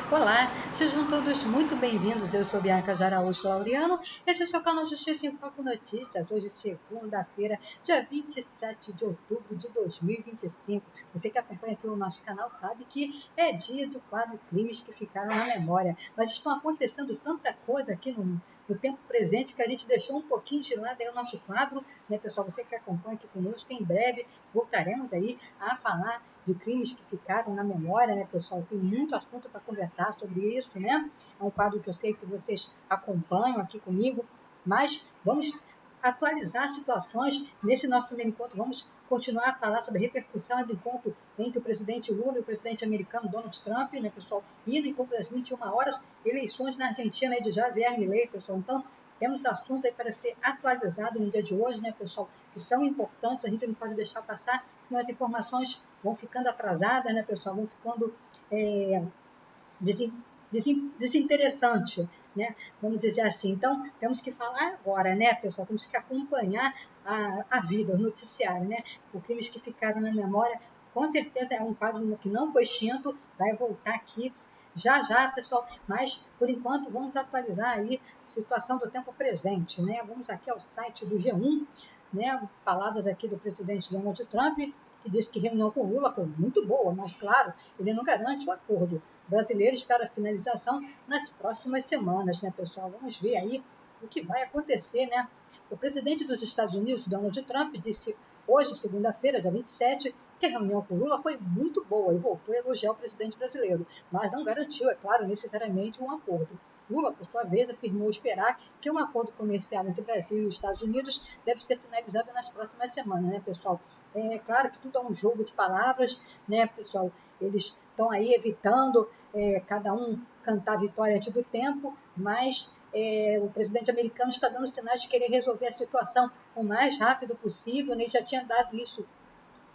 Olá, sejam todos muito bem-vindos. Eu sou Bianca Jaraújo Laureano. Esse é o seu canal Justiça em Foco Notícias. Hoje, segunda-feira, dia 27 de outubro de 2025. Você que acompanha aqui o nosso canal sabe que é dia do quadro Crimes que Ficaram na Memória. Mas estão acontecendo tanta coisa aqui no tempo presente que a gente deixou um pouquinho de lado aí o nosso quadro, né, pessoal? Você que acompanha aqui conosco, em breve voltaremos aí a falar de crimes que ficaram na memória, né, pessoal? Tem muito assunto para conversar sobre isso, né? É um quadro que eu sei que vocês acompanham aqui comigo, mas vamos atualizar situações nesse nosso primeiro encontro. Vamos continuar a falar sobre a repercussão do encontro entre o presidente Lula e o presidente americano Donald Trump, né, pessoal? E no encontro das 21 horas, eleições na Argentina de Javier Milei, pessoal. Então, temos assunto aí para ser atualizado no dia de hoje, né, pessoal? Que são importantes, a gente não pode deixar passar, senão as informações vão ficando atrasadas, né, pessoal? Vão ficando desinteressante, né? Vamos dizer assim. Então, temos que falar agora, né, pessoal? Temos que acompanhar a vida, o noticiário, né? Os crimes que ficaram na memória, com certeza é um quadro que não foi extinto, vai voltar aqui já, pessoal, mas por enquanto vamos atualizar aí a situação do tempo presente, né? Vamos aqui ao site do G1, né? Palavras aqui do presidente Donald Trump, que disse que a reunião com Lula foi muito boa, mas claro, ele não garante o acordo. O brasileiro espera a finalização nas próximas semanas, né, pessoal? Vamos ver aí o que vai acontecer, né? O presidente dos Estados Unidos, Donald Trump, disse hoje, segunda-feira, dia 27, que a reunião com Lula foi muito boa e voltou a elogiar o presidente brasileiro, mas não garantiu, é claro, necessariamente um acordo. Lula, por sua vez, afirmou esperar que um acordo comercial entre o Brasil e os Estados Unidos deve ser finalizado nas próximas semanas, né, pessoal? É claro que tudo é um jogo de palavras, né, pessoal? Eles estão aí evitando cada um cantar a vitória antes do tempo, mas o presidente americano está dando sinais de querer resolver a situação o mais rápido possível, né? Ele já tinha dado isso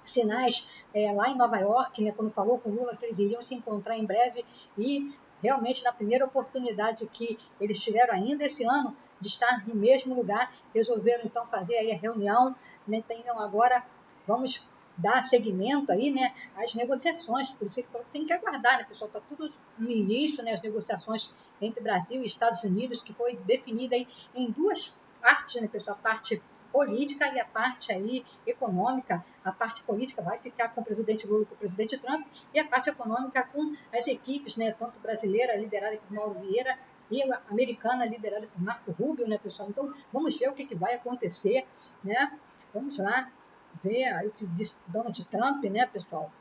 sinais lá em Nova York, né, quando falou com o Lula que eles iriam se encontrar em breve e realmente na primeira oportunidade que eles tiveram ainda esse ano de estar no mesmo lugar, resolveram então fazer aí a reunião, né? Então agora vamos dar seguimento aí, né, às negociações, por isso que tem que aguardar, né, pessoal? Está tudo no início, né, as negociações entre Brasil e Estados Unidos, que foi definida aí em duas partes, né, pessoal? A parte política e a parte aí econômica. A parte política vai ficar com o presidente Lula e com o presidente Trump, e a parte econômica com as equipes, né, tanto brasileira, liderada por Mauro Vieira, e a americana, liderada por Marco Rubio, né, pessoal? Então, vamos ver o que vai acontecer, né? Vamos lá ver aí o que diz Donald Trump, né, pessoal?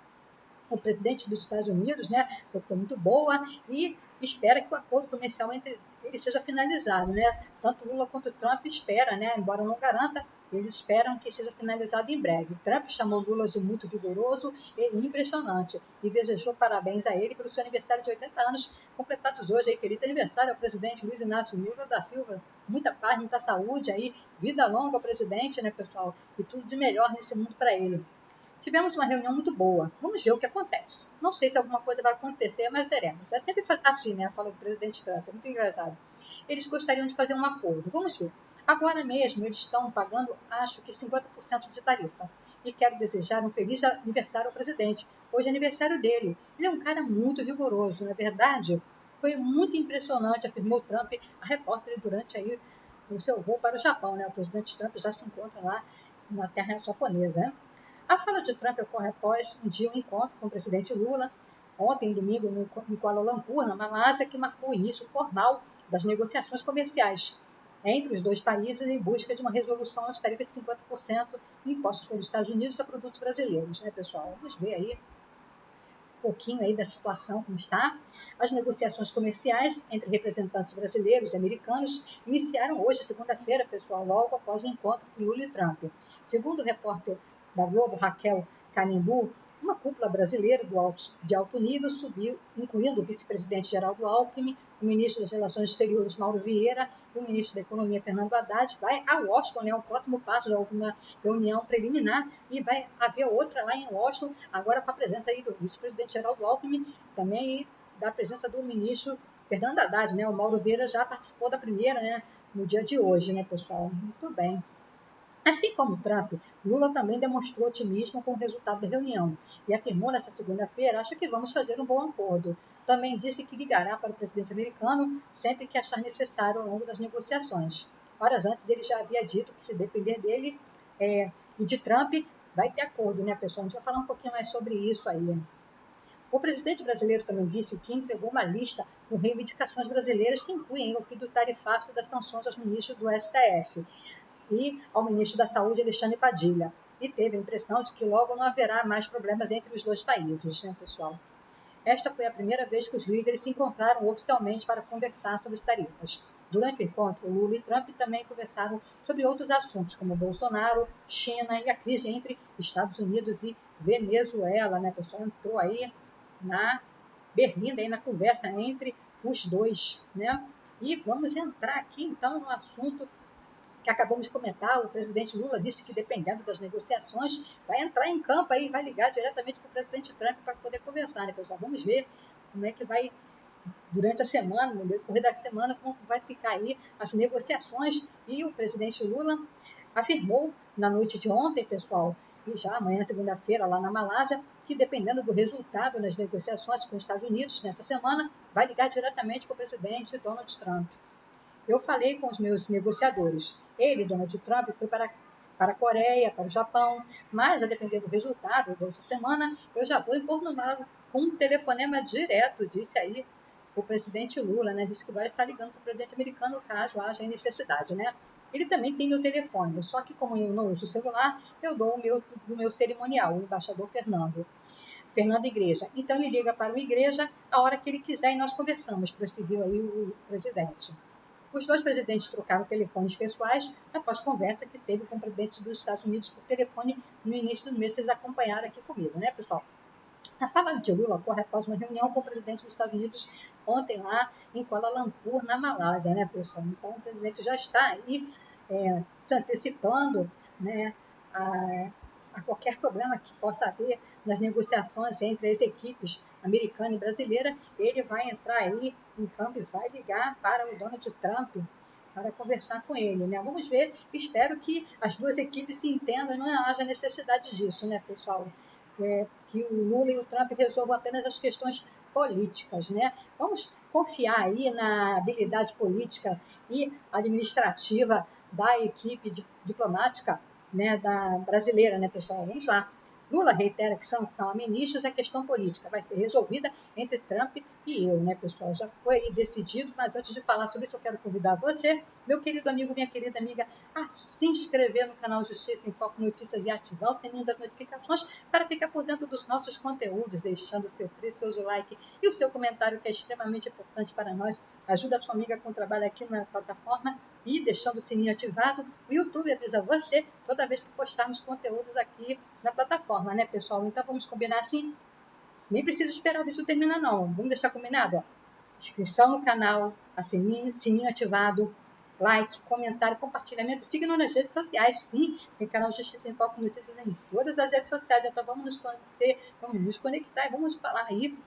O presidente dos Estados Unidos, né, foi muito boa e espera que o acordo comercial entre eles seja finalizado, né? Tanto Lula quanto Trump espera, né, embora não garanta, eles esperam que seja finalizado em breve. Trump chamou Lula de muito vigoroso e impressionante e desejou parabéns a ele pelo seu aniversário de 80 anos, completados hoje. Aí, feliz aniversário ao presidente Luiz Inácio Lula da Silva. Muita paz, muita saúde aí, vida longa ao presidente, né, pessoal? E tudo de melhor nesse mundo para ele. Tivemos uma reunião muito boa. Vamos ver o que acontece. Não sei se alguma coisa vai acontecer, mas veremos. É sempre assim, né? Fala o presidente Trump. É muito engraçado. Eles gostariam de fazer um acordo. Vamos ver. Agora mesmo eles estão pagando, acho que 50% de tarifa. E quero desejar um feliz aniversário ao presidente. Hoje é aniversário dele. Ele é um cara muito vigoroso, não é verdade? Foi muito impressionante, afirmou Trump a repórter durante aí o seu voo para o Japão, né? O presidente Trump já se encontra lá na terra japonesa, né? A fala de Trump ocorre após um encontro com o presidente Lula, ontem, domingo, em Kuala Lumpur, na Malásia, que marcou o início formal das negociações comerciais entre os dois países em busca de uma resolução às tarifas de 50% impostos pelos Estados Unidos a produtos brasileiros, né, pessoal? Vamos ver aí um pouquinho aí da situação como está. As negociações comerciais entre representantes brasileiros e americanos iniciaram hoje, segunda-feira, pessoal, logo após o encontro entre Lula e Trump. Segundo o repórter da Globo, Raquel Canimbu, uma cúpula brasileira de alto nível subiu, incluindo o vice-presidente Geraldo Alckmin, o ministro das Relações Exteriores Mauro Vieira e o ministro da Economia Fernando Haddad, vai a Washington, né? O próximo passo, houve uma reunião preliminar e vai haver outra lá em Washington, agora com a presença aí do vice-presidente Geraldo Alckmin, também da presença do ministro Fernando Haddad, né? O Mauro Vieira já participou da primeira, né? No dia de hoje, né, pessoal? Muito bem. Assim como Trump, Lula também demonstrou otimismo com o resultado da reunião e afirmou nesta segunda-feira: acho que vamos fazer um bom acordo. Também disse que ligará para o presidente americano sempre que achar necessário ao longo das negociações. Horas antes, ele já havia dito que, se depender dele e de Trump, vai ter acordo, né, pessoal? A gente vai falar um pouquinho mais sobre isso aí. O presidente brasileiro também disse que entregou uma lista com reivindicações brasileiras que incluem o fim do tarifaço das sanções aos ministros do STF e ao ministro da Saúde, Alexandre Padilha. E teve a impressão de que logo não haverá mais problemas entre os dois países, né, pessoal? Esta foi a primeira vez que os líderes se encontraram oficialmente para conversar sobre as tarifas. Durante o encontro, Lula e Trump também conversaram sobre outros assuntos, como Bolsonaro, China e a crise entre Estados Unidos e Venezuela, né? A pessoa entrou aí na berlinda, aí na conversa entre os dois, né? E vamos entrar aqui, então, no assunto que acabamos de comentar. O presidente Lula disse que, dependendo das negociações, vai entrar em campo aí, vai ligar diretamente para o presidente Trump para poder conversar, né, pessoal? Vamos ver como é que vai, durante a semana, no decorrer da semana, como vai ficar aí as negociações. E o presidente Lula afirmou na noite de ontem, pessoal, e já amanhã, segunda-feira, lá na Malásia, que, dependendo do resultado nas negociações com os Estados Unidos nessa semana, vai ligar diretamente para o presidente Donald Trump. Eu falei com os meus negociadores. Ele, Donald Trump, foi para a Coreia, para o Japão, mas, a depender do resultado dessa semana, eu já vou importuná-lo com um telefonema direto, disse aí o presidente Lula, né? Disse que vai estar ligando para o presidente americano caso haja necessidade, né? Ele também tem meu telefone, só que como eu não uso o celular, eu dou o meu cerimonial, o embaixador Fernando Igreja. Então ele liga para o Igreja a hora que ele quiser e nós conversamos, prosseguiu aí o presidente. Os dois presidentes trocaram telefones pessoais após conversa que teve com o presidente dos Estados Unidos por telefone no início do mês. Vocês acompanharam aqui comigo, né, pessoal? A fala de Lula ocorre após uma reunião com o presidente dos Estados Unidos ontem lá em Kuala Lumpur, na Malásia, né, pessoal? Então, o presidente já está aí se antecipando, né, a qualquer problema que possa haver nas negociações entre as equipes americana e brasileira. Ele vai entrar aí em campo e vai ligar para o Donald Trump para conversar com ele, né? Vamos ver, espero que as duas equipes se entendam e não haja necessidade disso, né, pessoal? Que o Lula e o Trump resolvam apenas as questões políticas, né? Vamos confiar aí na habilidade política e administrativa da equipe diplomática, né, da brasileira, né, pessoal? Vamos lá. Lula reitera que sanção a ministros é questão política, vai ser resolvida entre Trump e eu, né, pessoal? Já foi decidido, mas antes de falar sobre isso, eu quero convidar você, meu querido amigo, minha querida amiga, a se inscrever no canal Justiça em Foco Notícias e ativar o sininho das notificações para ficar por dentro dos nossos conteúdos, deixando o seu precioso like e o seu comentário, que é extremamente importante para nós. Ajuda a sua amiga com o trabalho aqui na plataforma e deixando o sininho ativado. O YouTube avisa você toda vez que postarmos conteúdos aqui na plataforma, né, pessoal? Então vamos combinar assim? Nem precisa esperar o vídeo terminar, não. Vamos deixar combinado, ó. Inscrição no canal, sininho ativado, like, comentário, compartilhamento, siga-nos nas redes sociais, sim, tem canal Justiça em Foco Notícias em todas as redes sociais, então vamos nos conhecer, vamos nos conectar e vamos falar aí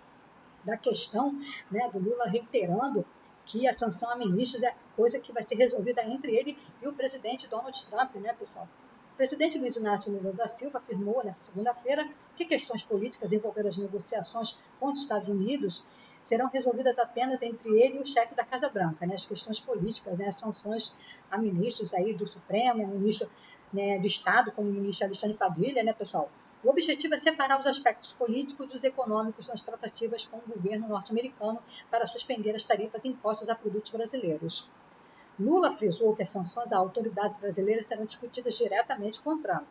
da questão, né, do Lula reiterando que a sanção a ministros é coisa que vai ser resolvida entre ele e o presidente Donald Trump, né, pessoal? O presidente Luiz Inácio Lula da Silva afirmou nesta segunda-feira que questões políticas envolvendo as negociações com os Estados Unidos serão resolvidas apenas entre ele e o chefe da Casa Branca, né? As questões políticas, né? As sanções a ministros aí do Supremo, ministro, né, do Estado, como o ministro Alexandre Padilha, né, pessoal? O objetivo é separar os aspectos políticos dos econômicos nas tratativas com o governo norte-americano para suspender as tarifas impostas a produtos brasileiros. Lula frisou que as sanções a autoridades brasileiras serão discutidas diretamente com Trump.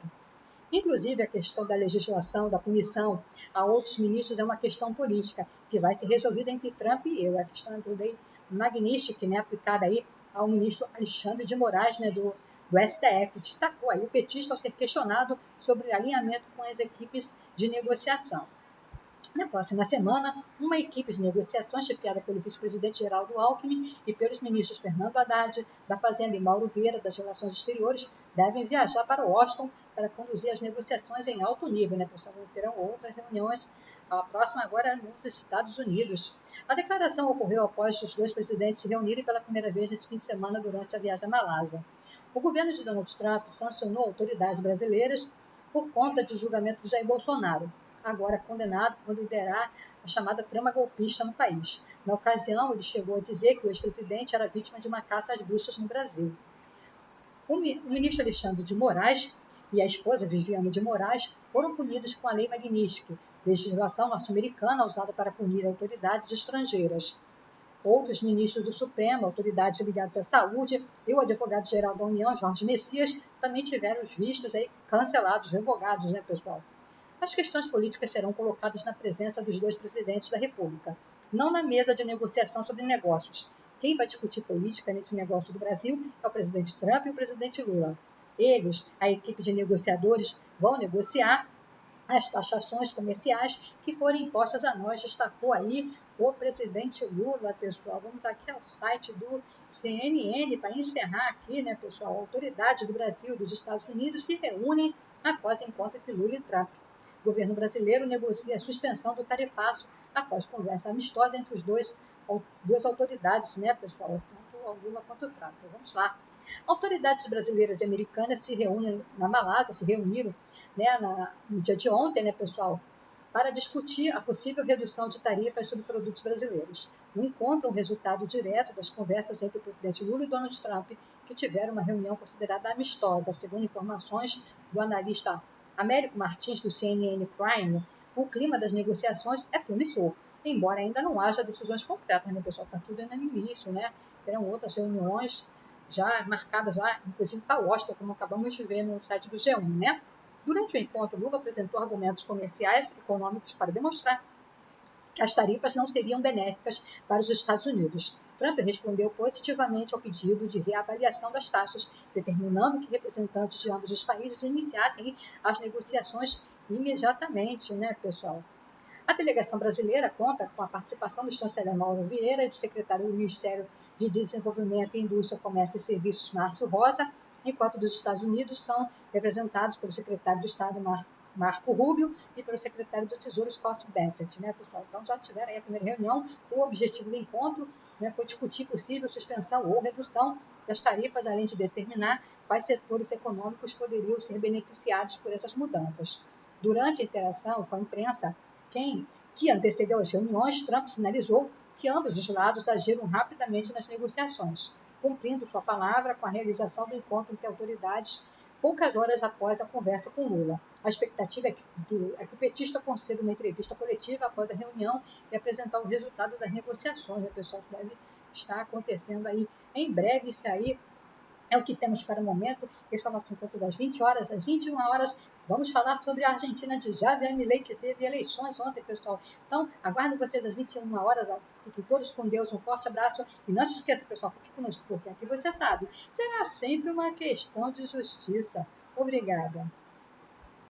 Inclusive, a questão da legislação, da punição a outros ministros é uma questão política, que vai ser resolvida entre Trump e eu. A questão da lei Magnitsky, né, aplicada aí ao ministro Alexandre de Moraes, né, do STF. Destacou aí o petista ao ser questionado sobre o alinhamento com as equipes de negociação. Na próxima semana, uma equipe de negociações chefiada pelo vice-presidente Geraldo Alckmin e pelos ministros Fernando Haddad, da Fazenda, e Mauro Vieira, das Relações Exteriores, devem viajar para Washington para conduzir as negociações em alto nível, né, pessoal? Terão outras reuniões A próxima agora é nos Estados Unidos. A declaração ocorreu após os dois presidentes se reunirem pela primeira vez nesse fim de semana durante a viagem à Malásia. O governo de Donald Trump sancionou autoridades brasileiras por conta de julgamento de Jair Bolsonaro, agora condenado por liderar a chamada trama golpista no país. Na ocasião, ele chegou a dizer que o ex-presidente era vítima de uma caça às bruxas no Brasil. O ministro Alexandre de Moraes e a esposa Viviane de Moraes foram punidos com a Lei Magnitsky, legislação norte-americana usada para punir autoridades estrangeiras. Outros ministros do Supremo, autoridades ligadas à saúde e o advogado-geral da União, Jorge Messias, também tiveram os vistos aí cancelados, revogados, né, pessoal? As questões políticas serão colocadas na presença dos dois presidentes da República, não na mesa de negociação sobre negócios. Quem vai discutir política nesse negócio do Brasil é o presidente Trump e o presidente Lula. Eles, a equipe de negociadores, vão negociar as taxações comerciais que forem impostas a nós, destacou aí o presidente Lula, pessoal. Vamos aqui ao site do CNN para encerrar aqui, né, pessoal? A autoridade do Brasil e dos Estados Unidos se reúnem após encontro entre Lula e Trump. O governo brasileiro negocia a suspensão do tarifaço após conversa amistosa entre duas autoridades, né, pessoal? Tanto o Lula quanto o Trump. Vamos lá. Autoridades brasileiras e americanas se reúnem na Malásia, se reuniram, né, no dia de ontem, né, pessoal, para discutir a possível redução de tarifas sobre produtos brasileiros. No encontro, um resultado direto das conversas entre o presidente Lula e Donald Trump, que tiveram uma reunião considerada amistosa, segundo informações do analista Américo Martins, do CNN Prime. O clima das negociações é promissor, embora ainda não haja decisões concretas, né, pessoal? Está tudo ainda no início, né? Terão outras reuniões já marcadas lá, inclusive para Washington, como acabamos de ver no site do G1, né? Durante o encontro, Lula apresentou argumentos comerciais e econômicos para demonstrar que as tarifas não seriam benéficas para os Estados Unidos. Trump respondeu positivamente ao pedido de reavaliação das taxas, determinando que representantes de ambos os países iniciassem as negociações imediatamente, né, pessoal? A delegação brasileira conta com a participação do chanceler Mauro Vieira e do secretário do Ministério de Desenvolvimento, Indústria, Comércio e Serviços, Márcio Rosa, enquanto dos Estados Unidos são representados pelo secretário de Estado Marco Rubio e pelo secretário do Tesouro Scott Bessent, né, pessoal? Então já tiveram aí a primeira reunião. O objetivo do encontro, né, foi discutir possível suspensão ou redução das tarifas, além de determinar quais setores econômicos poderiam ser beneficiados por essas mudanças. Durante a interação com a imprensa, que antecedeu as reuniões, Trump sinalizou que ambos os lados agiram rapidamente nas negociações, cumprindo sua palavra com a realização do encontro entre autoridades poucas horas após a conversa com Lula. A expectativa é que o petista conceda uma entrevista coletiva após a reunião e apresentar o resultado das negociações. O pessoal deve estar acontecendo aí em breve. Isso aí é o que temos para o momento. Esse é o nosso encontro das 20 horas às 21 horas. Vamos falar sobre a Argentina de Javier Milei, que teve eleições ontem, pessoal. Então, aguardo vocês às 21 horas. Fiquem todos com Deus. Um forte abraço. E não se esqueça, pessoal, fique conosco, porque aqui você sabe, será sempre uma questão de justiça. Obrigada.